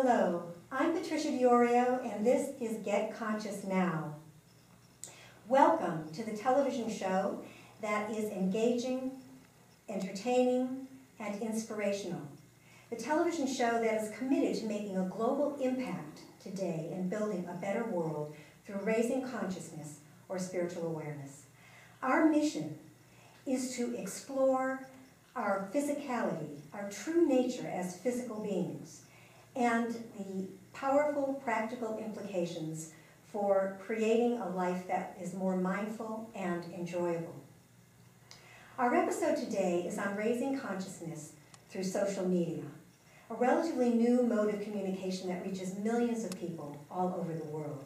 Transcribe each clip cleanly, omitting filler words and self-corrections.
Hello, I'm Patricia Diorio, and this is Get Conscious Now. Welcome to the television show that is engaging, entertaining, and inspirational. The television show that is committed to making a global impact today in building a better world through raising consciousness or spiritual awareness. Our mission is to explore our physicality, our true nature as physical beings, and the powerful practical implications for creating a life that is more mindful and enjoyable. Our episode today is on raising consciousness through social media, a relatively new mode of communication that reaches millions of people all over the world.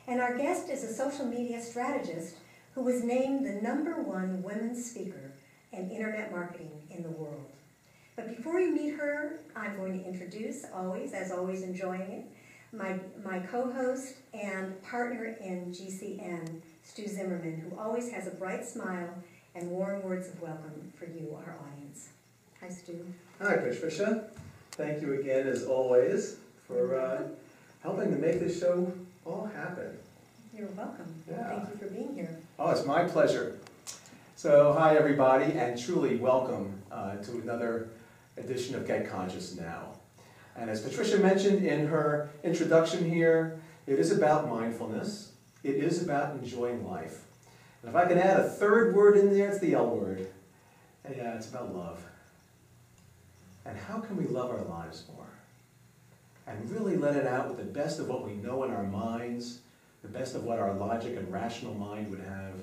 And our guest is a social media strategist who was named the #1 women's speaker in internet marketing in the world. But before you meet her, I'm going to introduce, as always enjoying it, my co-host and partner in GCN, Stu Zimmerman, who always has a bright smile and warm words of welcome for you, our audience. Hi, Stu. Hi, Patricia. Thank you again, as always, for helping to make this show all happen. You're welcome. Yeah. Thank you for being here. Oh, it's my pleasure. So, hi, everybody, and truly welcome to another edition of Get Conscious Now. And as Patricia mentioned in her introduction here, it is about mindfulness. It is about enjoying life. And if I can add a third word in there, it's the L word. Yeah, it's about love. And how can we love our lives more? And really let it out with the best of what we know in our minds, the best of what our logic and rational mind would have,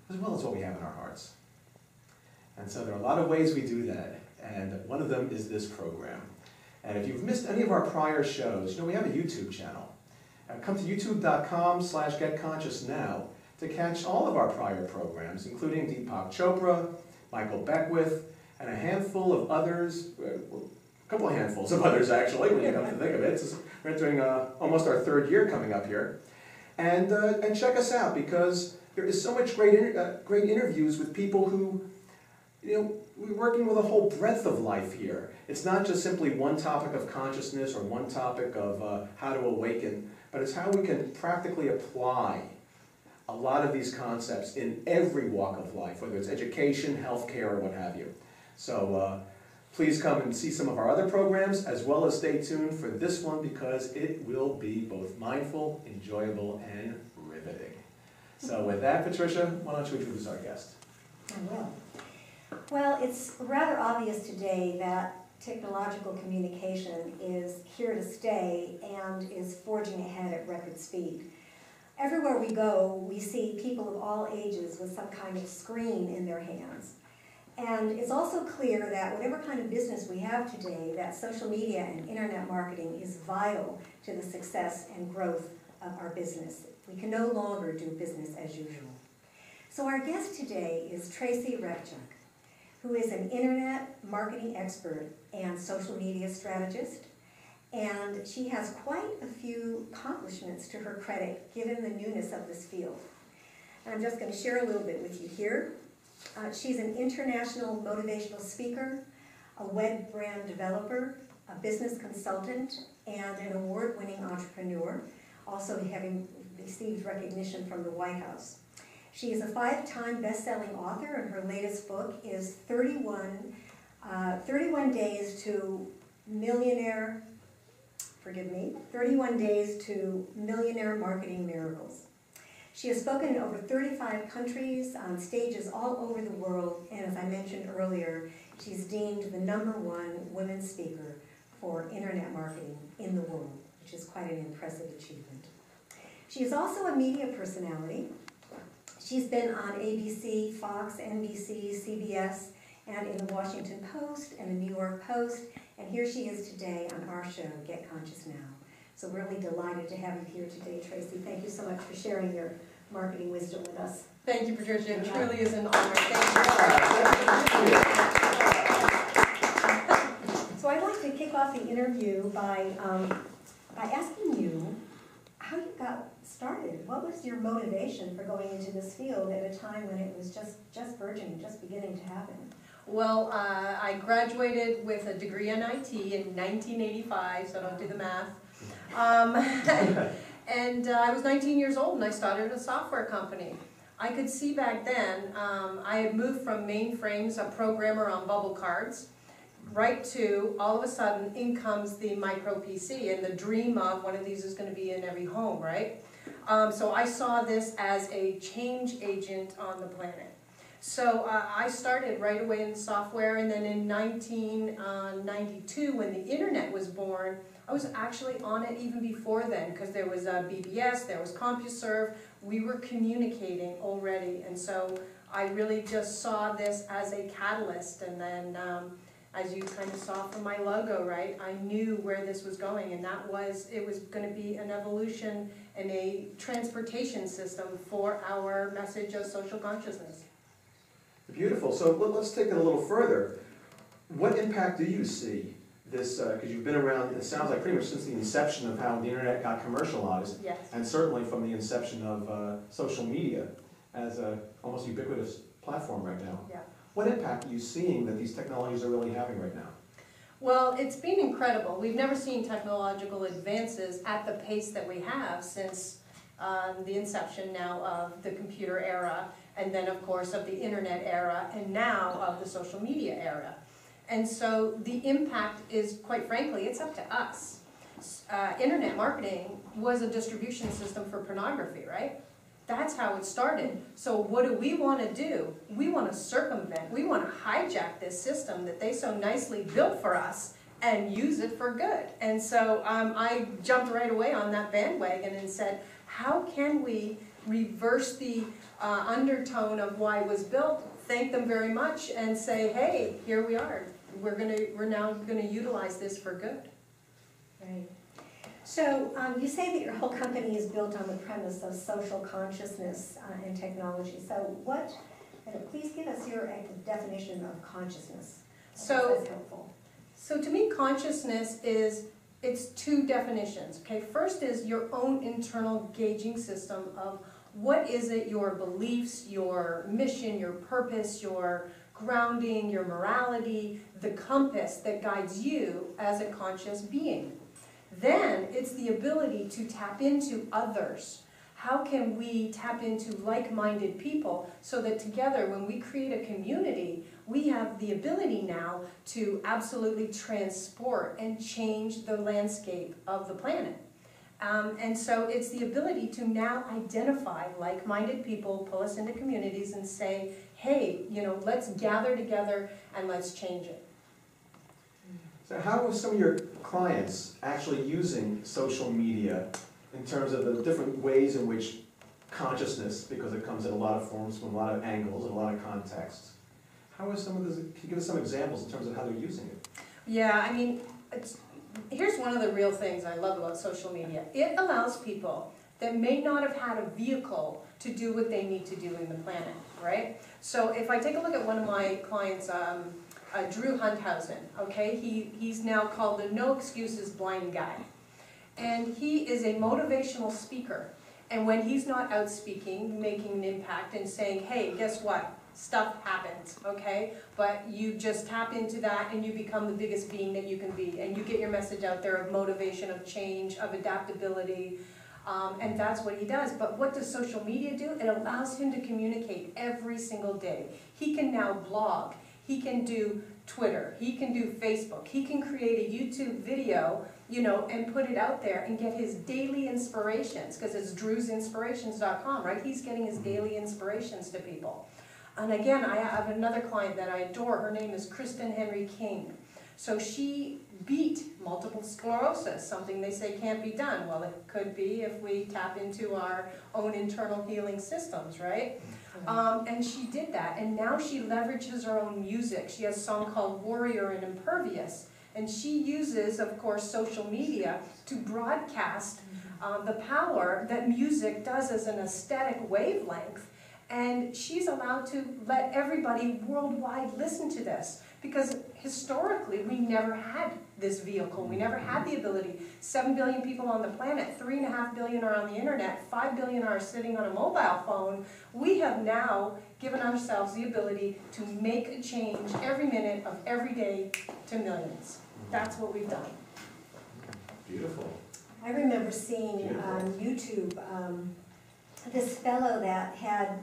as well as what we have in our hearts. And so there are a lot of ways we do that, and one of them is this program. And if you've missed any of our prior shows, we have a YouTube channel. Come to youtube.com/getconsciousnow to catch all of our prior programs, including Deepak Chopra, Michael Beckwith, and a handful of others, a couple of handfuls of others actually, when you come to think of it. We're entering almost our 3rd year coming up here. And check us out, because there is so much great interviews with people who, we're working with a whole breadth of life here. It's not just simply one topic of consciousness or one topic of how to awaken, but it's how we can practically apply a lot of these concepts in every walk of life, whether it's education, healthcare, or what have you. So please come and see some of our other programs, as well as stay tuned for this one, because it will be both mindful, enjoyable, and riveting. So with that, Patricia, why don't you introduce our guest? I will. Well, it's rather obvious today that technological communication is here to stay and is forging ahead at record speed. Everywhere we go, we see people of all ages with some kind of screen in their hands. And it's also clear that whatever kind of business we have today, that social media and internet marketing is vital to the success and growth of our business. We can no longer do business as usual. So our guest today is Tracy Repchuk, who is an internet marketing expert and social media strategist. And she has quite a few accomplishments to her credit, given the newness of this field. And I'm just going to share a little bit with you here. She's an international motivational speaker, a web brand developer, a business consultant, and an award-winning entrepreneur, also having received recognition from the White House. She is a 5-time best-selling author, and her latest book is 31 Days to Millionaire, 31 Days to Millionaire Marketing Miracles. She has spoken in over 35 countries, on stages all over the world, and as I mentioned earlier, she's deemed the #1 women's speaker for internet marketing in the world, which is quite an impressive achievement. She is also a media personality. She's been on ABC, Fox, NBC, CBS, and in the Washington Post and the New York Post, and here she is today on our show, Get Conscious Now. So really delighted to have you here today, Tracy. Thank you so much for sharing your marketing wisdom with us. Thank you, Patricia. It truly is an honor. Thank you. So I'd like to kick off the interview by asking you how you got started. What was your motivation for going into this field at a time when it was just burgeoning, just beginning to happen? Well, I graduated with a degree in IT in 1985, so don't do the math. And I was 19 years old and I started a software company. I could see back then, I had moved from mainframes, a programmer on bubble cards, right to, all of a sudden, in comes the micro PC, and the dream of one of these is going to be in every home, right? So I saw this as a change agent on the planet. So I started right away in software, and then in 1992, when the internet was born, I was actually on it even before then, because there was BBS, there was CompuServe, we were communicating already, and so I really just saw this as a catalyst, and then as you kind of saw from my logo, right, I knew where this was going, and that was, it was going to be an evolution and a transportation system for our message of social consciousness. Beautiful. So let's take it a little further. What impact do you see this, because you've been around, it sounds like pretty much since the inception of how the internet got commercialized, Yes. and certainly from the inception of social media as a almost ubiquitous platform right now. Yeah. What impact are you seeing that these technologies are really having right now? Well, it's been incredible. We've never seen technological advances at the pace that we have since the inception now of the computer era, and then of course of the internet era, and now of the social media era. And so the impact is, quite frankly, it's up to us. Internet marketing was a distribution system for pornography, right? That's how it started. So what do we want to do? We want to circumvent, we want to hijack this system that they so nicely built for us and use it for good. And so I jumped right away on that bandwagon and said, how can we reverse the undertone of why it was built, thank them very much, and say, hey, here we are. We're now going to utilize this for good. Right. So you say that your whole company is built on the premise of social consciousness and technology. So please give us your definition of consciousness. That's helpful. So to me, consciousness it's two definitions. Okay, first is your own internal gauging system of what is it, your beliefs, your mission, your purpose, your grounding, your morality, the compass that guides you as a conscious being. Then it's the ability to tap into others. How can we tap into like-minded people so that together when we create a community, we have the ability now to absolutely transport and change the landscape of the planet. And so it's the ability to now identify like-minded people, pull us into communities and say, hey, let's gather together and let's change it. So how are some of your clients actually using social media in terms of the different ways in which consciousness, because it comes in a lot of forms, from a lot of angles, and a lot of contexts, how are some of those, can you give us some examples in terms of how they're using it? Yeah, I mean, here's one of the real things I love about social media. It allows people that may not have had a vehicle to do what they need to do in the planet, right? So if I take a look at one of my clients, Drew Hunthausen, okay? He's now called the No Excuses Blind Guy. And he is a motivational speaker. And when he's not out speaking, making an impact and saying, hey, guess what? Stuff happens, okay? But you just tap into that and you become the biggest being that you can be. And you get your message out there of motivation, of change, of adaptability. And that's what he does. But what does social media do? It allows him to communicate every single day. He can now blog. He can do Twitter. He can do Facebook. He can create a YouTube video, and put it out there and get his daily inspirations, because it's drewsinspirations.com, right? He's getting his daily inspirations to people. And again, I have another client that I adore. Her name is Kristen Henry King. So she beat multiple sclerosis, something they say can't be done. Well, it could be if we tap into our own internal healing systems, right? And she did that, and now she leverages her own music. She has a song called Warrior and Impervious, and she uses, of course, social media to broadcast the power that music does as an aesthetic wavelength. And she's allowed to let everybody worldwide listen to this. Because historically, we never had this vehicle. We never had the ability. 7 billion people on the planet, 3.5 billion are on the internet, 5 billion are sitting on a mobile phone. We have now given ourselves the ability to make a change every minute of every day to millions. That's what we've done. Beautiful. I remember seeing on YouTube this fellow that had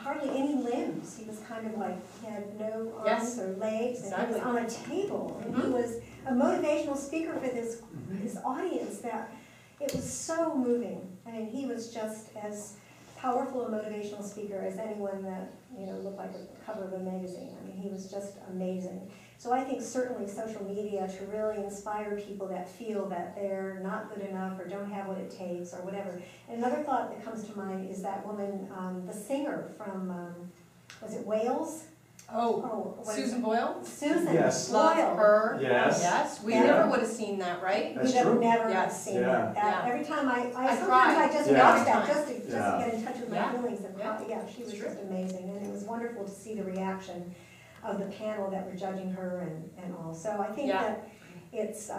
hardly any limbs. He was kind of like, he had no arms or legs, and he was on a table. And he was a motivational speaker for this audience that it was so moving. I mean, he was just as powerful a motivational speaker as anyone that, you know, looked like a cover of a magazine. I mean, he was just amazing. So I think certainly social media to really inspire people that feel that they're not good enough or don't have what it takes or whatever. And another thought that comes to mind is that woman, the singer from, was it Wales? Susan Boyle? Susan Yes. Boyle. Love her. Yes. Yes. We Yeah. never would have seen that, right? That's We would have true. never Yes. seen Yeah. that. Yeah. Every time I I sometimes cried. I just Yeah. watch that just to Yeah. get in touch with my Yeah. feelings and Yeah. cry. Yeah, she was It's true. just amazing, and it was wonderful to see the reaction of the panel that were judging her and all. So I think Yeah. that it's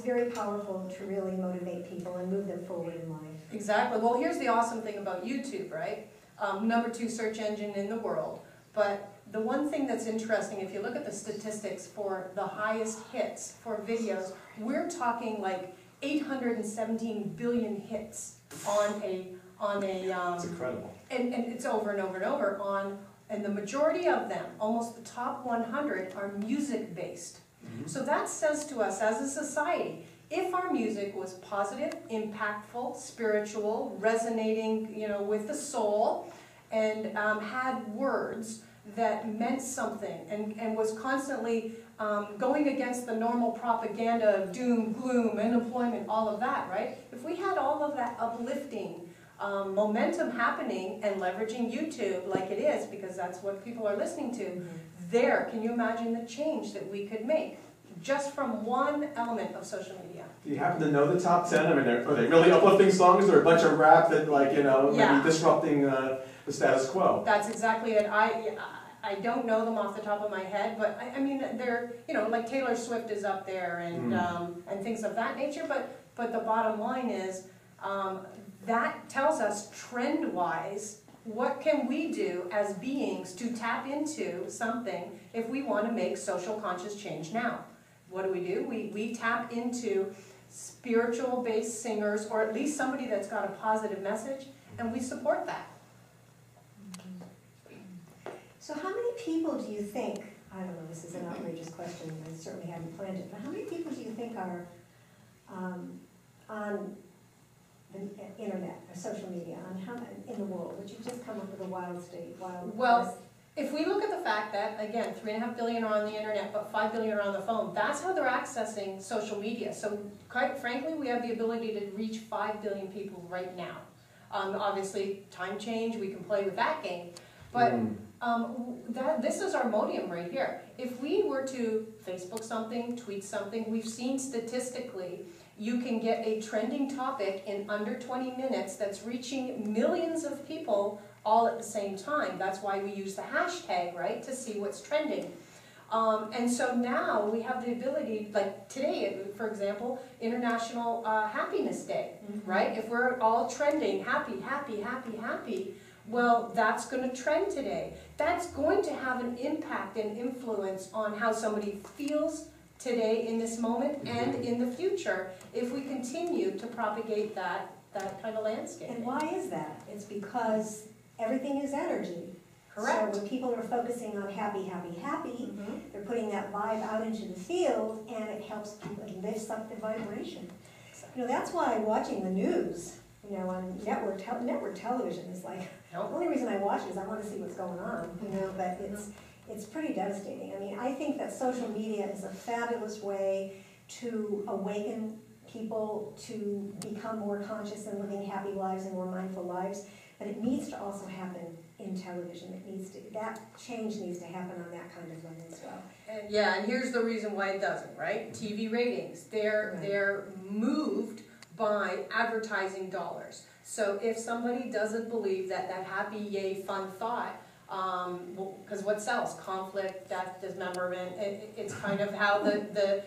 very powerful to really motivate people and move them forward in life. Exactly. Well, here's the awesome thing about YouTube, right? #2 search engine in the world. But the one thing that's interesting, if you look at the statistics for the highest hits for videos, we're talking like 817 billion hits on a It's incredible. and it's over and over and over on, and the majority of them, almost the top 100, are music based. So that says to us as a society, if our music was positive, impactful, spiritual, resonating, you know, with the soul, and had words that meant something, and was constantly going against the normal propaganda of doom, gloom, unemployment, all of that, right? If we had all of that uplifting momentum happening and leveraging YouTube like it is, because that's what people are listening to, there, can you imagine the change that we could make just from one element of social media? Do you happen to know the top 10? I mean, are they really uplifting songs or a bunch of rap that, like, you know, Yeah. maybe disrupting the status quo? That's exactly it. I don't know them off the top of my head, but I mean, they're, you know, like Taylor Swift is up there and things of that nature, but the bottom line is, that tells us trend-wise, what can we do as beings to tap into something if we want to make social conscious change now? What do? We tap into spiritual-based singers, or at least somebody that's got a positive message, and we support that. So how many people do you think, I don't know, this is an outrageous question, I certainly haven't planned it, but how many people do you think are on the internet or social media, in the world? Would you just come up with a wild state, Well, if we look at the fact that, again, 3.5 billion are on the internet, but 5 billion are on the phone, that's how they're accessing social media. So quite frankly, we have the ability to reach 5 billion people right now. Obviously, time change, we can play with that game. But this is our modium right here. If we were to Facebook something, tweet something, we've seen statistically, you can get a trending topic in under 20 minutes that's reaching millions of people all at the same time. That's why we use the hashtag, right, to see what's trending. And so now we have the ability, like today, for example, International Happiness Day, right? If we're all trending, happy, happy, happy, happy, well, that's going to trend today. That's going to have an impact and influence on how somebody feels today in this moment and in the future if we continue to propagate that kind of landscape. And why is that? It's because everything is energy. Correct. So when people are focusing on happy, happy, happy, they're putting that vibe out into the field, and it helps people, it lifts up the vibration. You know, that's why watching the news, you know, on network television is like, the only reason I watch it is I want to see what's going on, you know, but it's pretty devastating. I mean, I think that social media is a fabulous way to awaken people to become more conscious and living happy lives and more mindful lives, but it needs to also happen in television. That change needs to happen on that kind of level as well. And yeah, and here's the reason why it doesn't, right? TV ratings, they're moved by advertising dollars. So if somebody doesn't believe that happy, yay, fun thought Because what sells? Conflict, death, dismemberment. It's kind of how the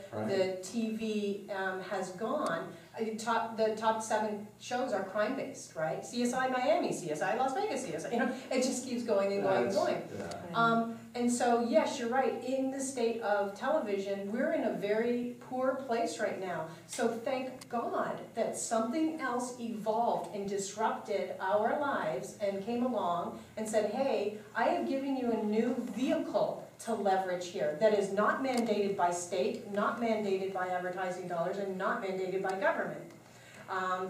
TV has gone. The top 7 shows are crime-based, right? CSI Miami, CSI Las Vegas, CSI, it just keeps going and going and going. Yeah. And so, yes, you're right, in the state of television, we're in a very poor place right now. So thank God that something else evolved and disrupted our lives and came along and said, hey, I have given you a new vehicle to leverage here that is not mandated by state, not mandated by advertising dollars, and not mandated by government.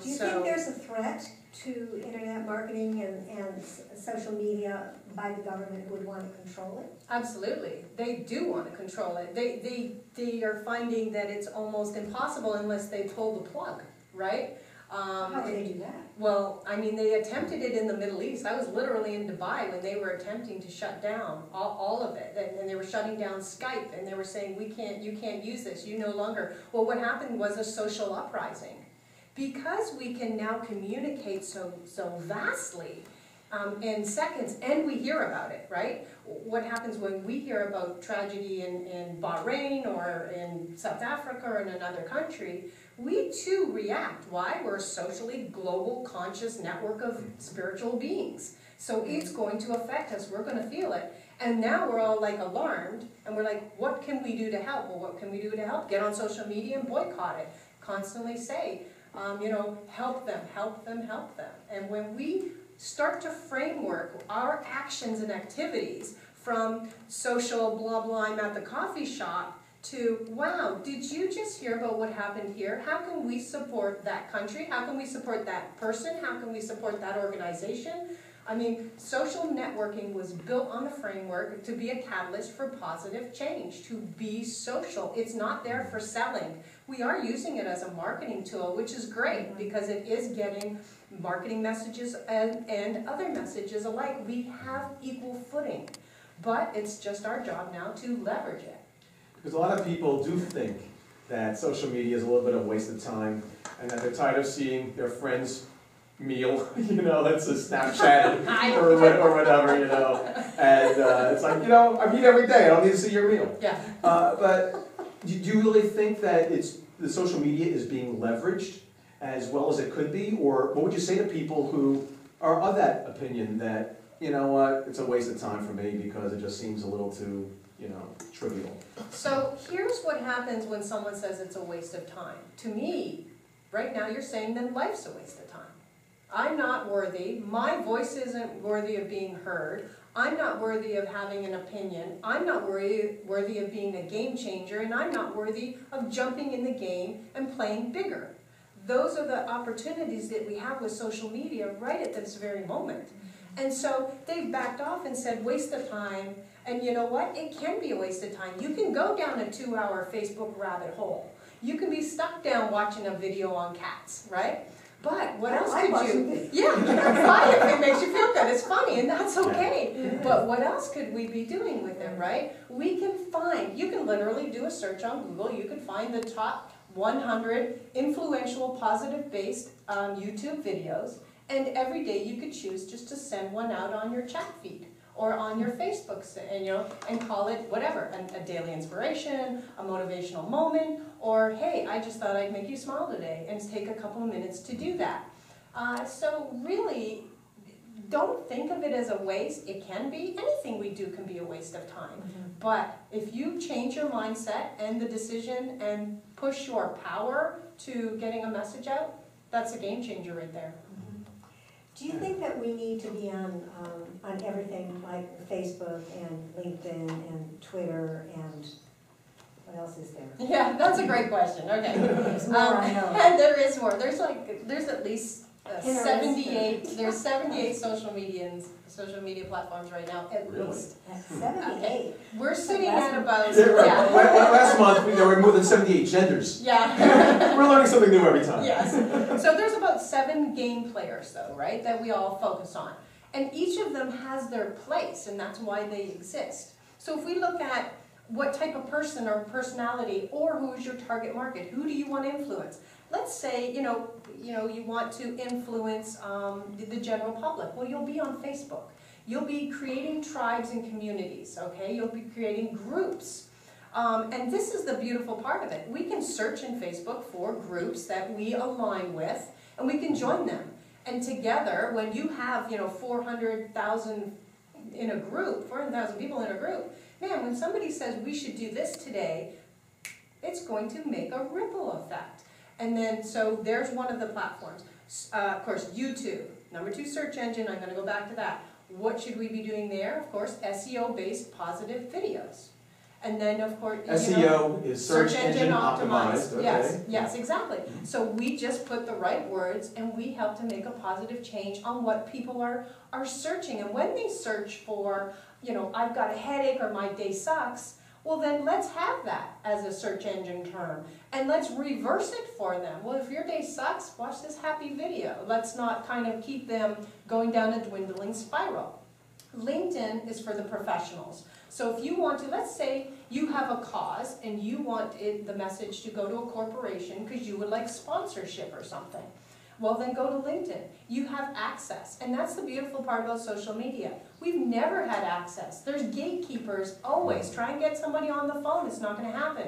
Do you think there's a threat to internet marketing and social media by the government who would want to control it? Absolutely. They do want to control it. They are finding that it's almost impossible unless they pull the plug, right? How do they do that? Well, I mean, they attempted it in the Middle East. I was literally in Dubai when they were attempting to shut down all of it. And they were shutting down Skype, and they were saying, you can't use this, you no longer. Well, what happened was a social uprising. Because we can now communicate so vastly in seconds, and we hear about it, right? What happens when we hear about tragedy in Bahrain or in South Africa or in another country, we too react. Why? We're a socially global conscious network of spiritual beings. So it's going to affect us, we're going to feel it. And now we're all like alarmed, and we're like, what can we do to help? Well, what can we do to help? Get on social media and boycott it. Constantly say, help them, help them, help them. And when we start to framework our actions and activities from social blah blah, I'm at the coffee shop, to, wow, did you just hear about what happened here? How can we support that country? How can we support that person? How can we support that organization? I mean, social networking was built on the framework to be a catalyst for positive change, to be social. It's not there for selling. We are using it as a marketing tool, which is great because it is getting marketing messages and other messages alike. We have equal footing, but it's just our job now to leverage it. Because a lot of people do think that social media is a little bit of a waste of time and that they're tired of seeing their friends' meal, that's a Snapchat or whatever, and it's like, I meet every day, I don't need to see your meal. Yeah. But do you really think that the social media is being leveraged as well as it could be, or what would you say to people who are of that opinion that, it's a waste of time for me because it just seems a little too, trivial? So here's what happens when someone says it's a waste of time. To me, right now you're saying then life's a waste of time. I'm not worthy, my voice isn't worthy of being heard, I'm not worthy of having an opinion, I'm not worthy of being a game changer, and I'm not worthy of jumping in the game and playing bigger. Those are the opportunities that we have with social media right at this very moment. And so they've backed off and said waste of time, and you know what? It can be a waste of time. You can go down a 2-hour Facebook rabbit hole. You can be stuck down watching a video on cats, right? But what else could you? Yeah, it's fine if it makes you feel good. It's funny, and that's okay. But what else could we be doing with it, right? We can find, you can literally do a search on Google. You can find the top 100 influential, positive-based YouTube videos, and every day you could choose just to send one out on your chat feed or on your Facebook, and call it whatever, a daily inspiration, a motivational moment, or hey, I just thought I'd make you smile today, and take a couple of minutes to do that. So really, don't think of it as a waste. It can be. Anything we do can be a waste of time. But if you change your mindset and the decision and push your power to getting a message out, that's a game changer right there. Do you think that we need to be on everything like Facebook and LinkedIn and Twitter and what else is there? Yeah, that's a great question. Okay. There's more, I know. And there is more. There's at least 78. There's 78 social media platforms right now, at least. 78. Okay. We're sitting at about Last month there were more than 78 genders. Yeah. We're learning something new every time. Yes. So there's about 7 game players, though, right, that we all focus on. And each of them has their place, and that's why they exist. So if we look at what type of person or personality, or who is your target market, who do you want to influence? Let's say, you want to influence the general public. Well, you'll be on Facebook. You'll be creating tribes and communities, okay? You'll be creating groups. And this is the beautiful part of it. We can search in Facebook for groups that we align with, and we can join them. And together, when you have, 400,000 in a group, 400,000 people in a group, man, when somebody says we should do this today, it's going to make a ripple effect. And then, so there's one of the platforms. Of course, YouTube, number 2 search engine, I'm going to go back to that. What should we be doing there? Of course, SEO-based positive videos. And then, of course, SEO is search engine optimized. Okay. Yes, exactly. So we just put the right words and we help to make a positive change on what people are searching. And when they search for, I've got a headache or my day sucks, well then let's have that as a search engine term. And let's reverse it for them. Well, if your day sucks, watch this happy video. Let's not kind of keep them going down a dwindling spiral. LinkedIn is for the professionals. So if you want to, let's say you have a cause and you want the message to go to a corporation because you would like sponsorship or something. Well, then go to LinkedIn. You have access. And that's the beautiful part about social media. We've never had access. There's gatekeepers always. Try and get somebody on the phone. It's not going to happen.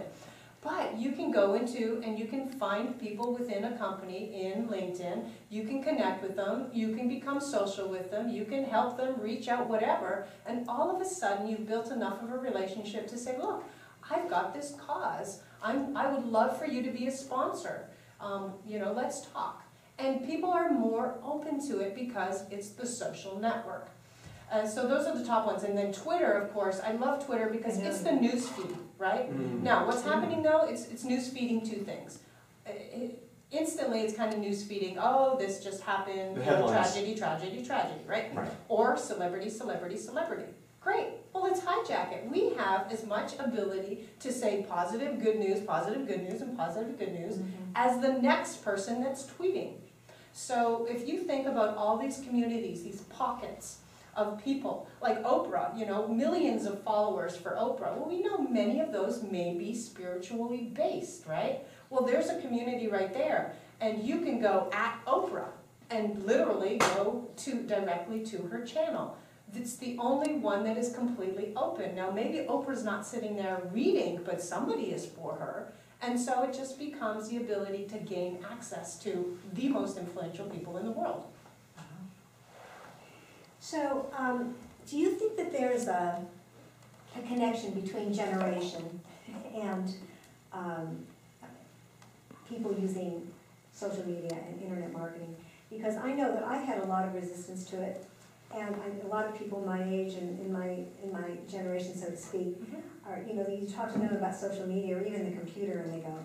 But you can go into and you can find people within a company in LinkedIn. You can connect with them. You can become social with them. You can help them reach out, whatever. And all of a sudden, you've built enough of a relationship to say, look, I've got this cause. I would love for you to be a sponsor. Let's talk. And people are more open to it because it's the social network. So those are the top ones. And then Twitter, of course, I love Twitter because it's the news feed, right? Now, what's happening though, it's news feeding 2 things. Instantly, it's kind of news feeding, oh, this just happened, tragedy, tragedy, tragedy, right? Or celebrity, celebrity, celebrity. Great, well, let's hijack it. We have as much ability to say positive good news, and positive good news as the next person that's tweeting. So if you think about all these communities, these pockets of people, like Oprah, millions of followers for Oprah. Well, we know many of those may be spiritually based, right? Well, there's a community right there, and you can go at Oprah and literally go directly to her channel. It's the only one that is completely open. Now, maybe Oprah's not sitting there reading, but somebody is for her. And so it just becomes the ability to gain access to the most influential people in the world. So, do you think that there's a connection between generation and people using social media and internet marketing? Because I know that I've had a lot of resistance to it, and a lot of people my age and in my generation, so to speak, are, you talk to them about social media or even the computer, and they go,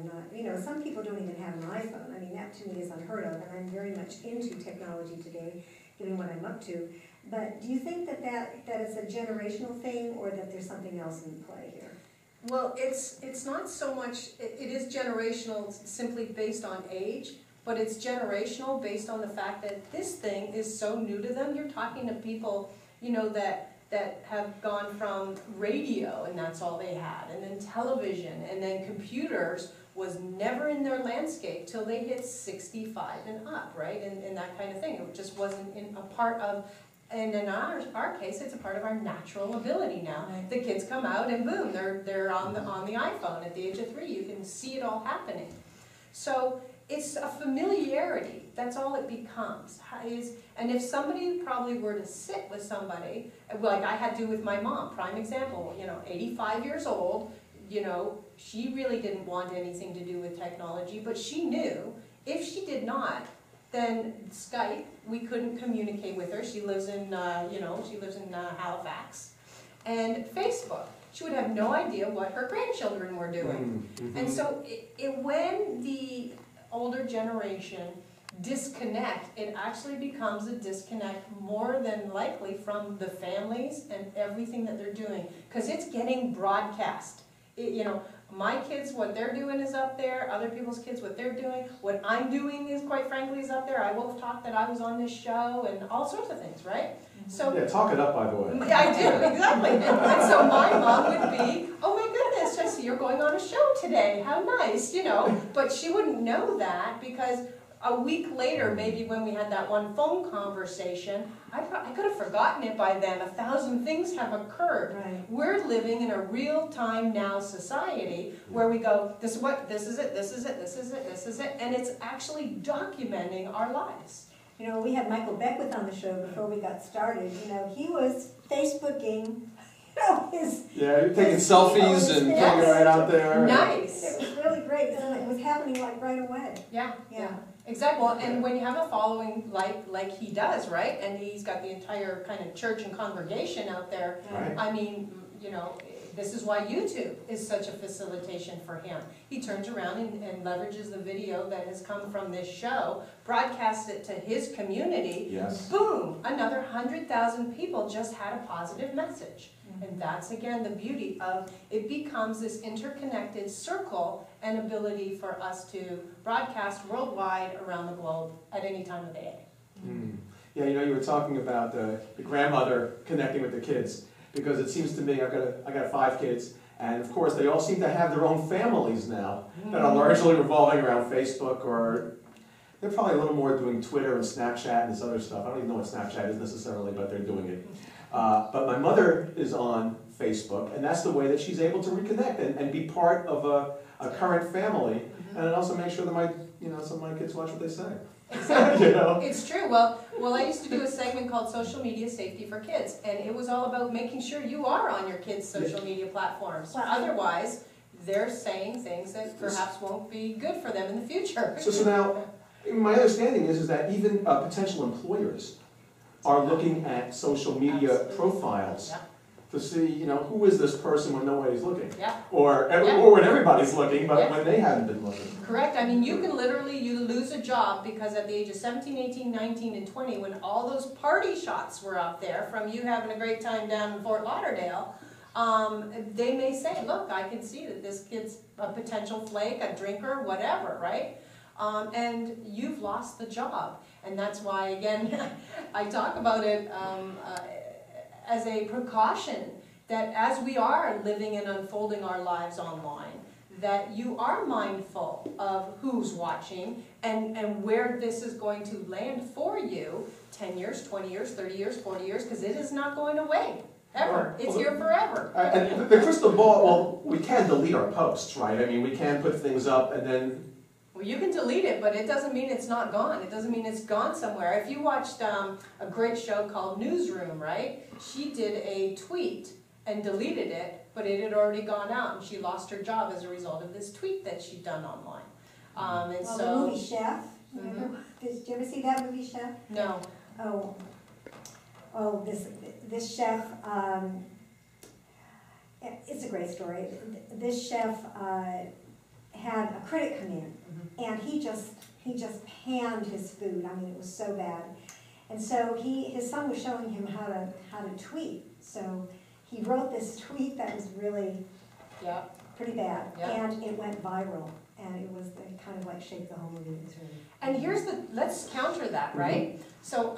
not. Some people don't even have an iPhone. I mean, that to me is unheard of, and I'm very much into technology today, given what I'm up to. But do you think that is a generational thing, or that there's something else in play here? Well, it's not so much, it is generational simply based on age, but it's generational based on the fact that this thing is so new to them. You're talking to people, that have gone from radio, and that's all they had, and then television, and then computers was never in their landscape till they hit 65 and up, right? And that kind of thing. It just wasn't a part of, and in our case, it's a part of our natural ability now. Right. The kids come out and boom, they're on the iPhone at the age of 3. You can see it all happening. So it's a familiarity. That's all it becomes. And if somebody probably were to sit with somebody, like I had to with my mom, prime example, 85 years old, she really didn't want anything to do with technology, but she knew if she did not, then Skype, we couldn't communicate with her. She lives in, Halifax. And Facebook, she would have no idea what her grandchildren were doing. And so when the older generation disconnect, it actually becomes a disconnect more than likely from the families and everything that they're doing, because it's getting broadcast. My kids, what they're doing is up there, other people's kids, what they're doing, what I'm doing is, quite frankly, is up there. I will talk that I was on this show and all sorts of things, right? So yeah, talk it up, by the way. I do, exactly. And so my mom would be, oh my goodness, Tracy, you're going on a show today, how nice, But she wouldn't know that because a week later, maybe when we had that one phone conversation, I could have forgotten it by then. 1,000 things have occurred. Right. We're living in a real-time now society where we go, this is what, this is it, this is it, this is it, this is it, and it's actually documenting our lives. You know, we had Michael Beckwith on the show before we got started. You know, he was Facebooking, you know, his... Yeah, you're taking selfies and putting it right out there. Nice. It was really great, and it was happening like right away. Yeah, Yeah. exactly. Well, and when you have a following like he does, right, and he's got the entire kind of church and congregation out there, Right. I mean, you know, this is why YouTube is such a facilitation for him. He turns around and leverages the video that has come from this show, broadcasts it to his community. Yes. Boom! Another 100,000 people just had a positive message. And that's, again, the beauty of it becomes this interconnected circle and ability for us to broadcast worldwide around the globe at any time of the day. Mm. Yeah, you know, you were talking about the grandmother connecting with the kids, because it seems to me, I got 5 kids, and of course they all seem to have their own families now that are largely revolving around Facebook, or they're probably a little more doing Twitter and Snapchat and this other stuff. I don't even know what Snapchat is necessarily, but they're doing it. But my mother is on Facebook, and that's the way that she's able to reconnect and be part of a current family, and it also makes sure that some of my kids watch what they say. Exactly. You know? It's true. Well, I used to do a segment called Social Media Safety for Kids, and it was all about making sure you are on your kids' social media platforms. Well, otherwise, they're saying things that perhaps won't be good for them in the future. So now, my understanding is that even potential employers are looking at social media Absolutely. Profiles Yeah. to see, who is this person when nobody's looking? Yeah. Or Yeah. when everybody's looking, but Yeah. when they haven't been looking. Correct. I mean, you can literally, you lose a job because at the age of 17, 18, 19, and 20, when all those party shots were up there from you having a great time down in Fort Lauderdale, they may say, look, I can see that this kid's a potential flake, a drinker, whatever, right? And you've lost the job. And that's why, again, I talk about it as a precaution that as we are living and unfolding our lives online, that you are mindful of who's watching and where this is going to land for you 10 years, 20 years, 30 years, 40 years, because it is not going away, ever. It's here forever. And the crystal ball, well, we can delete our posts, right? I mean, we can put things up and then... Well, you can delete it, but it doesn't mean it's not gone. It doesn't mean it's gone somewhere. If you watched a great show called Newsroom, right? She did a tweet and deleted it, but it had already gone out, and she lost her job as a result of this tweet that she'd done online. The movie Chef. Did you ever see that movie Chef? No. This chef. It's a great story. This chef had a critic come in, and he just panned his food. I mean, it was so bad. And so his son was showing him how to tweet. So he wrote this tweet that was really pretty bad, and it went viral. And it was kind of like shaped the whole movie. It was really And let's counter that, right? So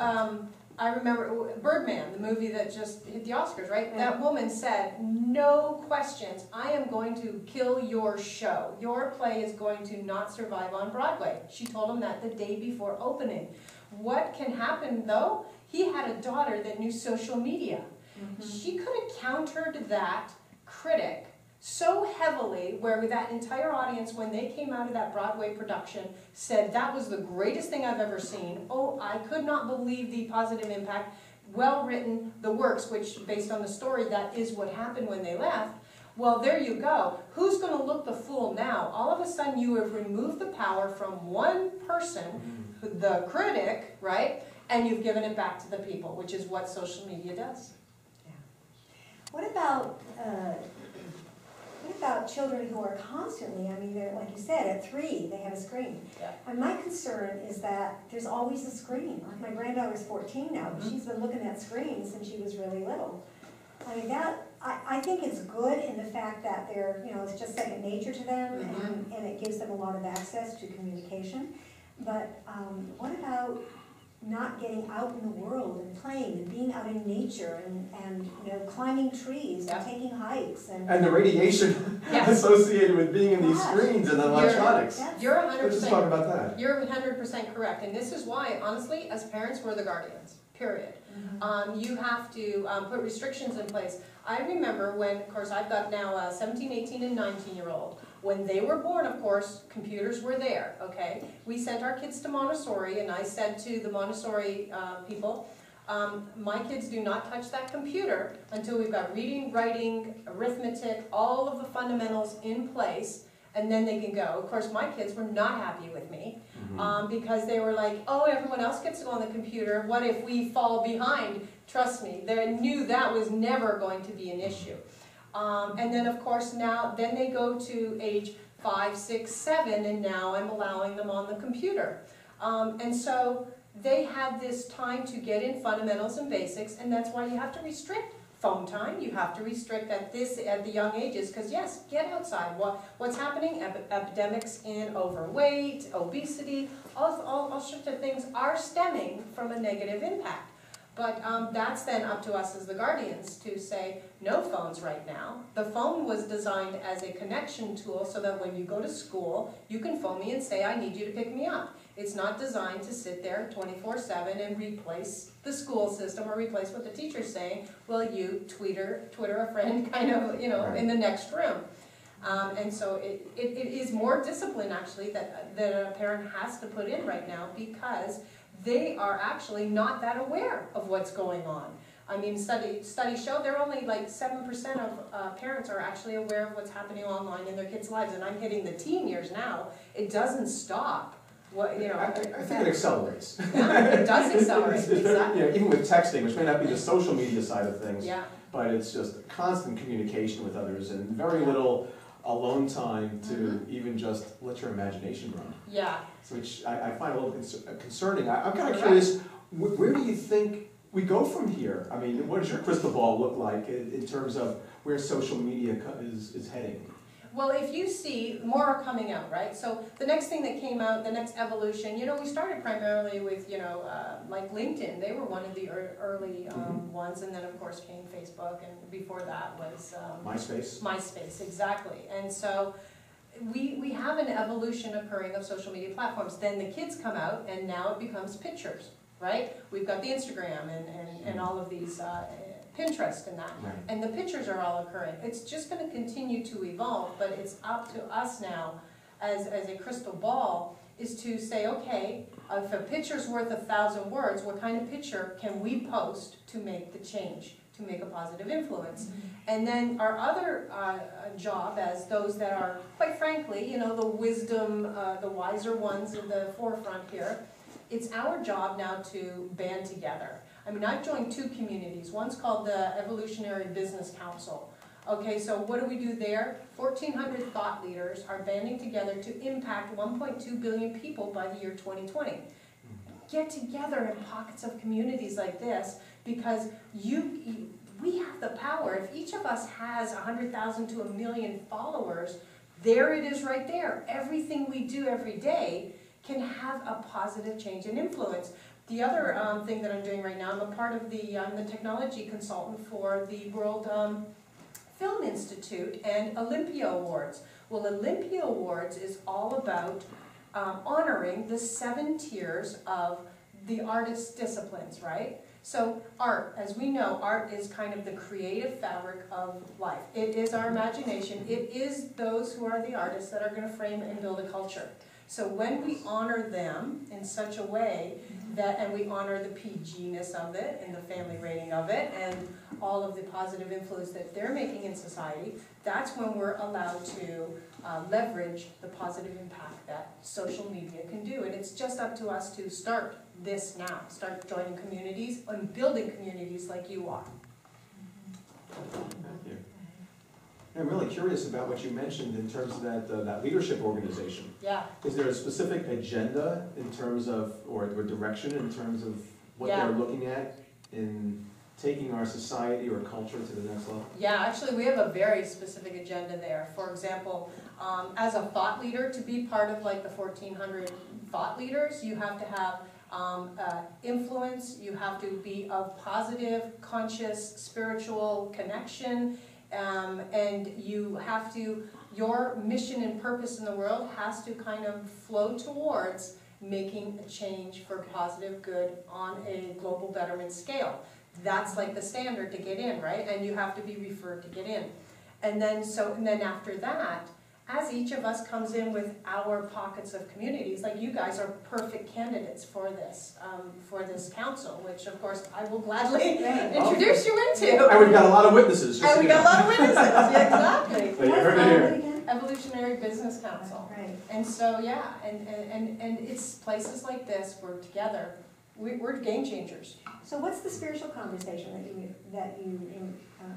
I remember Birdman, the movie that just hit the Oscars, right? Yeah. That woman said, no questions, I am going to kill your show. Your play is going to not survive on Broadway. She told him that the day before opening. What can happen though? He had a daughter that knew social media. She could have countered that critic so heavily, where that entire audience, when they came out of that Broadway production, said, that was the greatest thing I've ever seen. Oh, I could not believe the positive impact. Well written, the works, which based on the story, that is what happened when they left. Well, there you go. Who's going to look the fool now? All of a sudden, you have removed the power from one person, the critic, right? And you've given it back to the people, which is what social media does. Yeah. What about children who are constantly, I mean, they're, like you said, at 3, they have a screen. Yeah. And my concern is that there's always a screen. Like my granddaughter's 14 now, but she's been looking at screens since she was really little. I mean, I think it's good in the fact that they're, it's just second nature to them, and it gives them a lot of access to communication. But what about not getting out in the world and playing and being out in nature and you know, climbing trees Yeah. and taking hikes and. And the radiation Yes. associated with being in these Gosh. screens and electronics. That's- You're Let's just talk 100%, about that. you're 100% correct, and this is why, honestly, as parents, we're the guardians, period. You have to put restrictions in place. I remember when, of course, I've got now a 17, 18, and 19-year-old. When they were born, of course, computers were there, okay? We sent our kids to Montessori, and I said to the Montessori people, my kids do not touch that computer until we've got reading, writing, arithmetic, all of the fundamentals in place, and then they can go. Of course, my kids were not happy with me because they were like, oh, everyone else gets to go on the computer. What if we fall behind? Trust me, they knew that was never going to be an issue. And then, of course, now, then they go to age 5, 6, 7, and now I'm allowing them on the computer. And so they had this time to get in fundamentals and basics, and that's why you have to restrict phone time. You have to restrict at the young ages, because yes, get outside. What's happening? Epidemics in overweight, obesity, all sorts of things are stemming from a negative impact. But that's then up to us as the guardians to say, no phones right now. The phone was designed as a connection tool so that when you go to school, you can phone me and say, I need you to pick me up. It's not designed to sit there 24/7 and replace the school system or replace what the teacher's saying. Well, you Twitter a friend kind of, you know, in the next room. And so it is more discipline actually that a parent has to put in right now, because they are actually not that aware of what's going on. I mean, studies show they're only like 7% of parents are actually aware of what's happening online in their kids' lives, and I'm hitting the teen years now. It doesn't stop. What, you know, I think it accelerates. Yeah, it does accelerate. Exactly. You know, even with texting, which may not be the social media side of things, Yeah. but it's just constant communication with others and very little alone time to even just let your imagination run. Yeah. Which I find a little concerning. I'm kind of curious, where do you think we go from here? I mean, what does your crystal ball look like in terms of where social media is heading? Well, if you see, more are coming out, right? So the next thing that came out, the next evolution, you know, we started primarily with, you know, like LinkedIn. They were one of the early ones, and then of course came Facebook, and before that was MySpace. MySpace, exactly. And so we have an evolution occurring of social media platforms. Then the kids come out, and now it becomes pictures, right? We've got the Instagram and all of these Pinterest and that. Right. And the pictures are all occurring. It's just going to continue to evolve, but it's up to us now as a crystal ball is to say, okay, if a picture's worth 1,000 words, what kind of picture can we post to make the change, to make a positive influence? And then our other job as those that are, quite frankly, you know, the wisdom, the wiser ones in the forefront here, it's our job now to band together. I mean, I've joined 2 communities. One's called the Evolutionary Business Council. Okay, so what do we do there? 1,400 thought leaders are banding together to impact 1.2 billion people by the year 2020. Get together in pockets of communities like this, because we have the power. If each of us has 100,000 to 1 million followers, there it is right there. Everything we do every day can have a positive change and influence. The other thing that I'm doing right now, I'm the technology consultant for the World Film Institute and Olympia Awards. Well, Olympia Awards is all about honoring the 7 tiers of the artist disciplines, right? So art, as we know, art is kind of the creative fabric of life. It is our imagination. It is those who are the artists that are going to frame and build a culture. So when we honor them in such a way that, and we honor the PG-ness of it and the family rating of it and all of the positive influence that they're making in society, that's when we're allowed to leverage the positive impact that social media can do. And it's just up to us to start this now. Start joining communities and building communities like you are. Thank you. I'm really curious about what you mentioned in terms of that leadership organization. Yeah. Is there a specific agenda in terms of, or direction in terms of what Yeah. they're looking at in taking our society or culture to the next level? Yeah, actually we have a very specific agenda there. For example, as a thought leader, to be part of like the 1,400 thought leaders, you have to have influence, you have to be of positive, conscious, spiritual connection, and you have to, your mission and purpose in the world has to kind of flow towards making a change for positive good on a global betterment scale. That's like the standard to get in, right? And you have to be referred to get in. And then after that, as each of us comes in with our pockets of communities, like you guys are perfect candidates for this council, which of course I will gladly introduce you into. And we've got a lot of witnesses. And we got a lot of witnesses, yeah, exactly. So you heard it here. Evolutionary Business Council. Right. And so, yeah, and it's places like this where together, we're game changers. So what's the spiritual conversation that you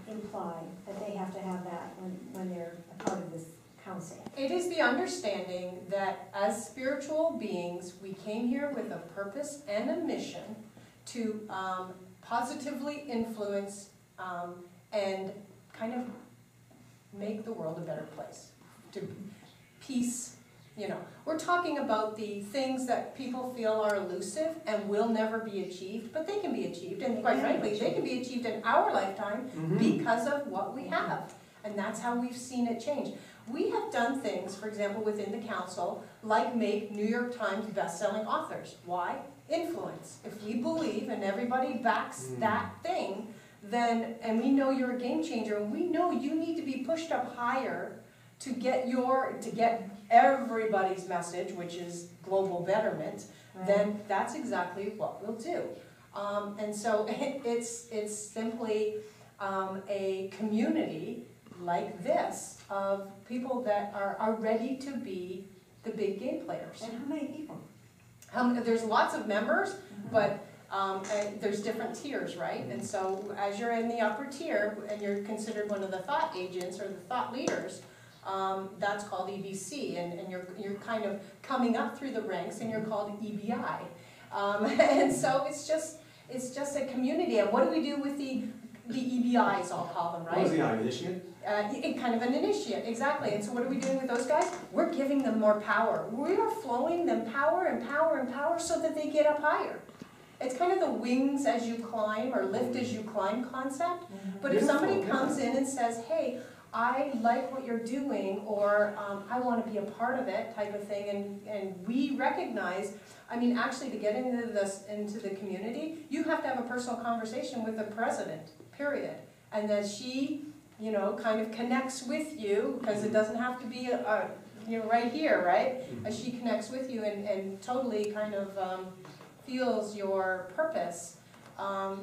imply that they have to have that when they're a part of this council? It is the understanding that as spiritual beings, we came here with a purpose and a mission to positively influence and kind of make the world a better place. To peace, you know. We're talking about the things that people feel are elusive and will never be achieved, but they can be achieved, and quite frankly, they can be achieved in our lifetime because of what we have. And that's how we've seen it change. We have done things, for example, within the council, like make New York Times best-selling authors. Why? Influence. If we believe and everybody backs that thing, then, and we know you're a game changer, and we know you need to be pushed up higher to get everybody's message, which is global betterment, then that's exactly what we'll do. And so it's simply a community like this of people that are ready to be the big game players. And how many people? There's lots of members, but there's different tiers, right? And so as you're in the upper tier and you're considered one of the thought agents or the thought leaders, that's called EBC, and you're kind of coming up through the ranks, and you're called EBI. And so it's just a community. And what do we do with the EBIs? I'll call them, right? What was the initiate? Kind of an initiate, exactly. And so what are we doing with those guys? We're giving them more power. We are flowing them power and power and power so that they get up higher. It's kind of the wings as you climb or lift as you climb concept. But if somebody comes in and says, hey, I like what you're doing, or I want to be a part of it type of thing, and we recognize, I mean, actually to get into the community, you have to have a personal conversation with the president, period. And then she, you know, kind of connects with you, because it doesn't have to be, you know, right here, right? As she connects with you and totally kind of feels your purpose,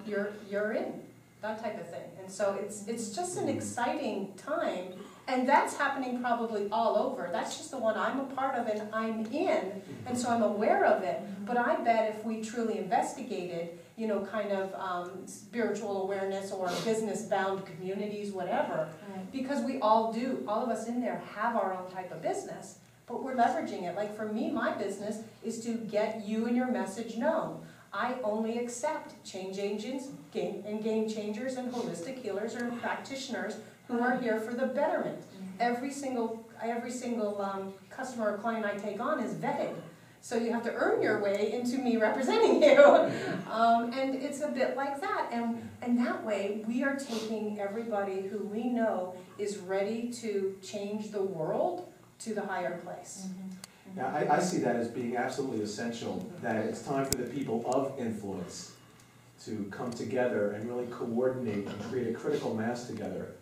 you're in. That type of thing. And so it's just an exciting time, and that's happening probably all over. That's just the one I'm a part of and I'm in, and so I'm aware of it. But I bet if we truly investigated, you know, kind of spiritual awareness or business-bound communities, whatever, because we all do, all of us in there have our own type of business, but we're leveraging it. Like for me, my business is to get you and your message known. I only accept change agents, game changers, and holistic healers or practitioners who are here for the betterment. Every single customer or client I take on is vetted. So you have to earn your way into me representing you. And it's a bit like that. And that way, we are taking everybody who we know is ready to change the world to the higher place. Now, I see that as being absolutely essential, that it's time for the people of influence to come together and really coordinate and create a critical mass together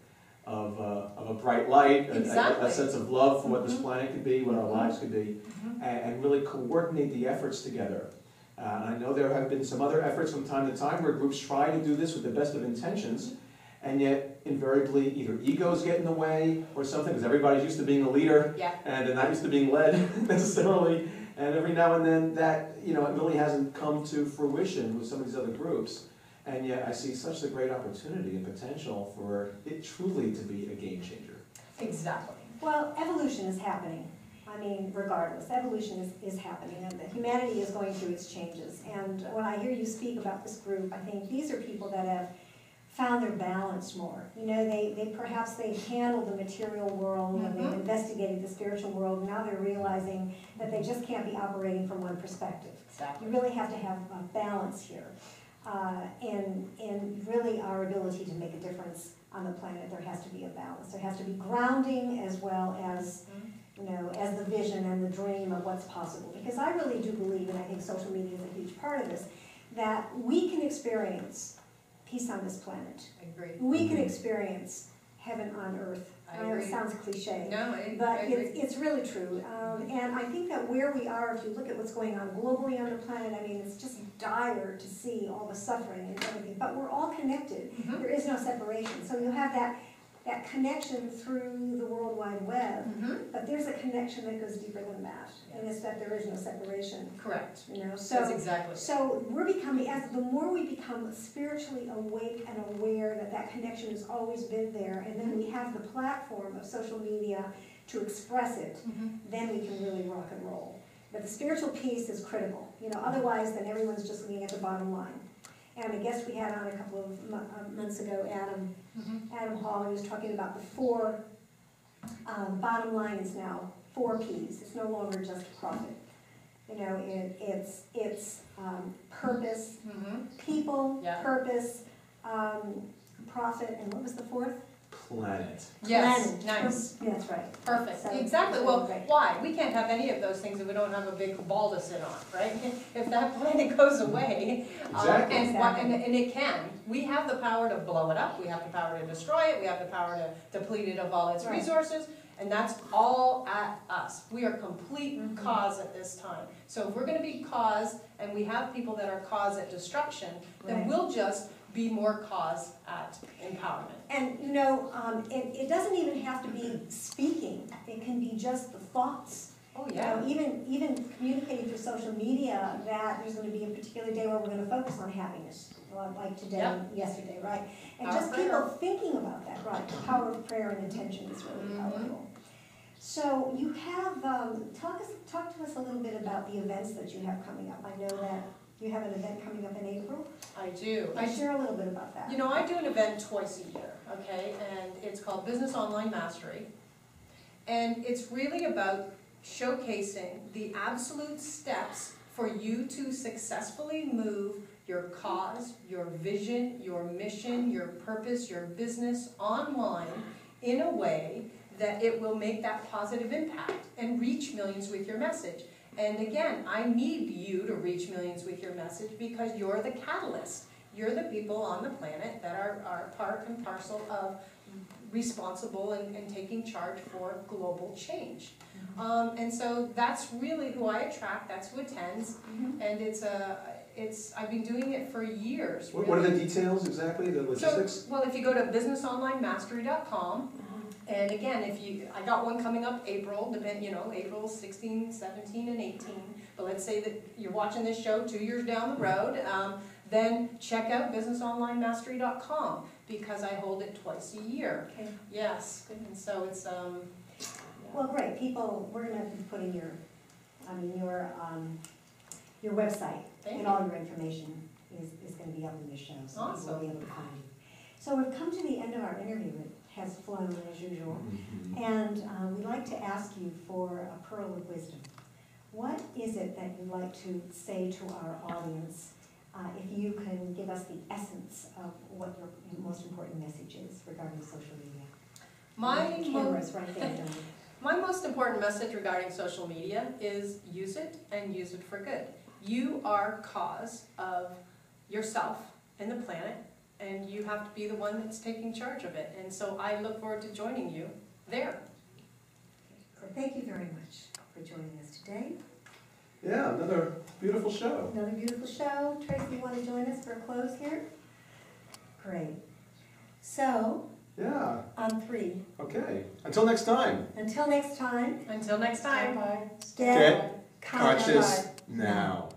of a bright light, a sense of love for what this planet could be, what our lives could be, and really coordinate the efforts together. I know there have been some other efforts from time to time where groups try to do this with the best of intentions, and yet invariably either egos get in the way or something, because everybody's used to being a leader, and they're not used to being led necessarily, and every now and then that, you know, it really hasn't come to fruition with some of these other groups. And yet I see such a great opportunity and potential for it truly to be a game changer. Exactly. Well, evolution is happening. I mean, regardless, evolution is happening, and humanity is going through its changes. And when I hear you speak about this group, I think these are people that have found their balance more. You know, they perhaps they handled the material world and they've investigated the spiritual world, and now they're realizing that they just can't be operating from one perspective. Exactly. You really have to have a balance here. And really our ability to make a difference on the planet, there has to be a balance. There has to be grounding as well as, you know, as the vision and the dream of what's possible. Because I really do believe, and I think social media is a huge part of this, that we can experience peace on this planet. I agree. We can experience heaven on earth. I know it sounds cliche, No, but it's really true. And I think that where we are, if you look at what's going on globally on the planet, I mean, it's just dire to see all the suffering and everything. But we're all connected. There is no separation. So you have that connection through the World Wide Web, but there's a connection that goes deeper than that, and it's that there is no separation. Correct. You know, That's exactly. So we're becoming, the more we become spiritually awake and aware that that connection has always been there, and then we have the platform of social media to express it, then we can really rock and roll. But the spiritual piece is critical. You know, otherwise, then everyone's just looking at the bottom line. And I guess we had on a couple of months ago, Adam Hall, he was talking about the four, bottom line is now 4 Ps. It's no longer just profit. You know, it's purpose, people, purpose, profit, and what was the fourth? Planet. Yes, Planet. nice. That's right. Perfect. So, Exactly. Well, great. why? We can't have any of those things if we don't have a big ball to sit on, right? If that planet goes away, Exactly. and it can, we have the power to blow it up, we have the power to destroy it, we have the power to deplete it of all its resources, and that's all at us. We are complete cause at this time. So if we're going to be cause, and we have people that are cause at destruction, then we'll just be more cause at empowerment. And you know, it doesn't even have to be speaking. It can be just the thoughts. Oh yeah. You know, even communicating through social media that there's going to be a particular day where we're going to focus on happiness, like today and yesterday, right? And just people thinking about that, right? The power of prayer and intention is really powerful. So you have, talk to us a little bit about the events that you have coming up. I know that you have an event coming up in April. I do. Share a little bit about that. You know, I do an event twice a year, okay? And it's called Business Online Mastery. And it's really about showcasing the absolute steps for you to successfully move your cause, your vision, your mission, your purpose, your business online in a way that it will make that positive impact and reach millions with your message. And again, I need you to reach millions with your message because you're the catalyst. You're the people on the planet that are part and parcel of responsible and taking charge for global change. And so that's really who I attract, that's who attends, and I've been doing it for years. Really. What are the details exactly, the logistics? So, well, if you go to businessonlinemastery.com, and again, I got one coming up April, April 16, 17, and 18. But let's say that you're watching this show 2 years down the road, then check out businessonlinemastery.com because I hold it twice a year. Okay. Yes, and so it's Well, great. People, we're going to be putting your website and all your information is going to be up in the show, so people will be able to find you. So we've come to the end of our interview. It has flown as usual, and we'd like to ask you for a pearl of wisdom. What is it that you'd like to say to our audience? If you can give us the essence of what your most important message is regarding social media. The camera's right there, don't you? My most important message regarding social media is use it and use it for good. You are cause of yourself and the planet, and you have to be the one that's taking charge of it. And so I look forward to joining you there. So thank you very much for joining us today. Yeah, another beautiful show. Another beautiful show. Tracy, you want to join us for a close here? Great. So, Yeah. on 3. Okay. Until next time. Until next time. Until next time. Get Conscious now.